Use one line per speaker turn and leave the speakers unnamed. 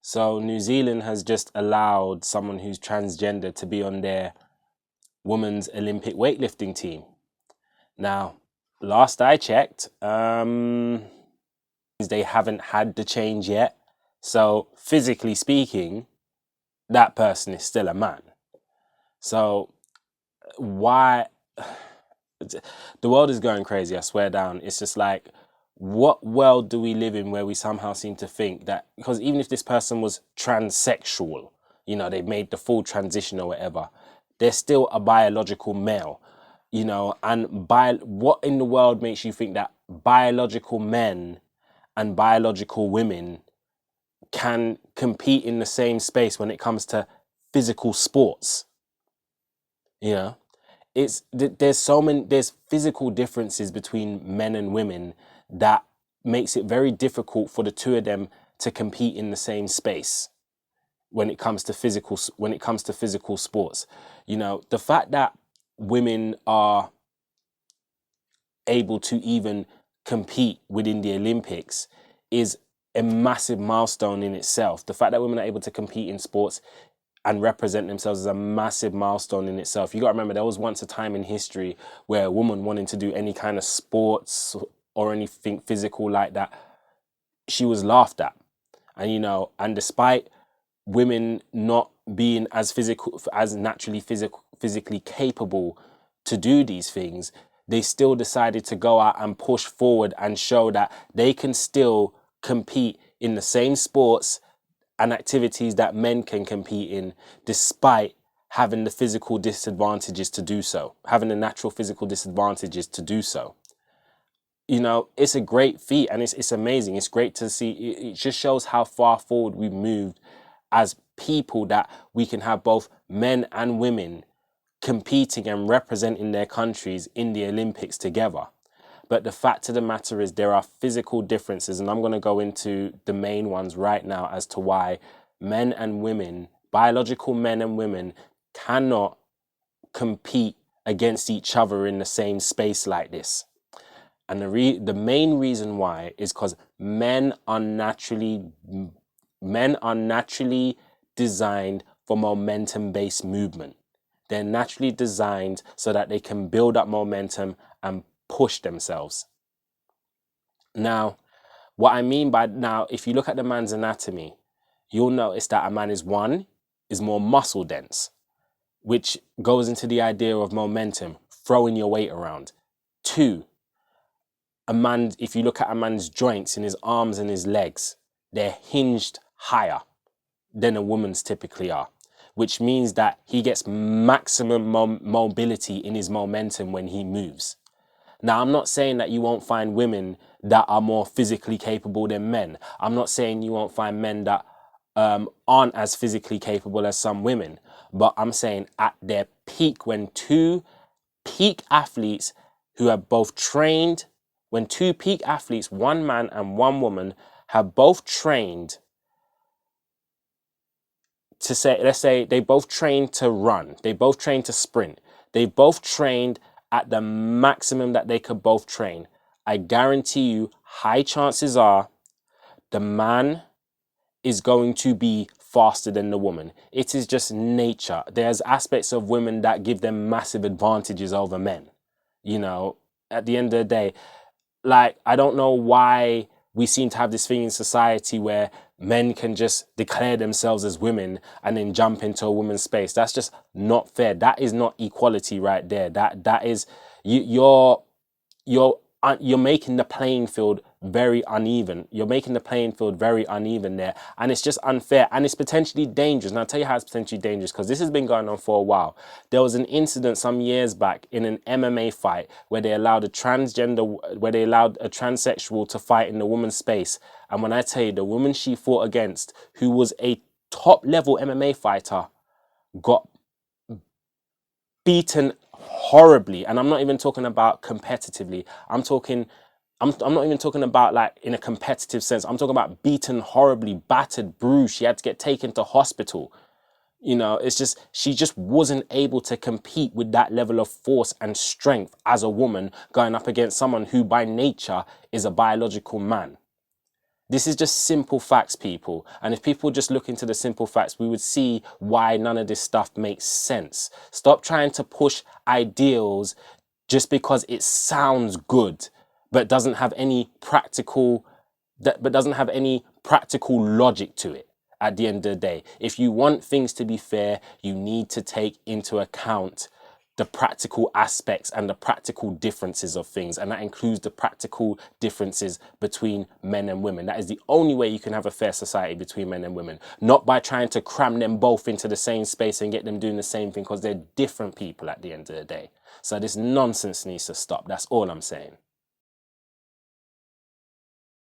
So New Zealand has just allowed someone who's transgender to be on their women's Olympic weightlifting team. Now, last I checked, they haven't had the change yet. So physically speaking, that person is still a man. So why the world is going crazy, I swear down. It's just like, what world do we live in where we somehow seem to think that, because even if this person was transsexual, they made the full transition or whatever, they're still a biological male, and what in the world makes you think that biological men and biological women can compete in the same space when it comes to physical sports? You know, there's physical differences between men and women that makes it very difficult for the two of them to compete in the same space when it comes to physical sports. The fact that women are able to even compete within the Olympics is a massive milestone in itself. The fact that women are able to compete in sports and represent themselves is a massive milestone in itself. You got to remember, there was once a time in history where a woman wanting to do any kind of sports or anything physical like that, she was laughed at. And despite women not being as naturally physically capable to do these things, they still decided to go out and push forward and show that they can still compete in the same sports and activities that men can compete in, despite having the physical disadvantages to do so, having the natural physical disadvantages to do so. It's a great feat, and it's amazing. It's great to see. It just shows how far forward we've moved as people, that we can have both men and women competing and representing their countries in the Olympics together. But the fact of the matter is, there are physical differences, and I'm going to go into the main ones right now as to why men and women, biological men and women, cannot compete against each other in the same space like this. And the main reason why is because men are naturally designed for momentum-based movement. They're naturally designed so that they can build up momentum and push themselves. Now, what I mean by now, if you look at the man's anatomy, you'll notice that a man is more muscle dense, which goes into the idea of momentum, throwing your weight around. 2, if you look at a man's joints in his arms and his legs, they're hinged higher than a woman's typically are, which means that he gets maximum mobility in his momentum when he moves. Now, I'm not saying that you won't find women that are more physically capable than men. I'm not saying you won't find men that aren't as physically capable as some women. But I'm saying at their peak, when two peak athletes who have both trained, when two peak athletes, one man and one woman, have both trained to say, let's say they both trained to run, they both trained to sprint, they both trained at the maximum that they could both train, I guarantee you, high chances are the man is going to be faster than the woman. It is just nature. There's aspects of women that give them massive advantages over men. At the end of the day, like, I don't know why we seem to have this thing in society where men can just declare themselves as women and then jump into a woman's space. That's just not fair. That is not equality right there. That is, you're making the playing field very uneven. You're making the playing field very uneven there. And it's just unfair. And it's potentially dangerous. And I'll tell you how it's potentially dangerous, because this has been going on for a while. There was an incident some years back in an MMA fight where they allowed a transsexual to fight in the woman's space. And when I tell you, the woman she fought against, who was a top level MMA fighter, got beaten horribly. And I'm not even talking about competitively. I'm not even talking about like in a competitive sense. I'm talking about beaten horribly, battered, bruised. She had to get taken to hospital. It's just, she just wasn't able to compete with that level of force and strength as a woman going up against someone who by nature is a biological man. This is just simple facts, people. And if people just look into the simple facts, we would see why none of this stuff makes sense. Stop trying to push ideals just because it sounds good, but doesn't have any practical logic to it. At the end of the day, if you want things to be fair, you need to take into account the practical aspects and the practical differences of things, and that includes the practical differences between men and women. That is the only way you can have a fair society between men and women, not by trying to cram them both into the same space and get them doing the same thing, because they're different people at the end of the day. So this nonsense needs to stop. That's all I'm saying.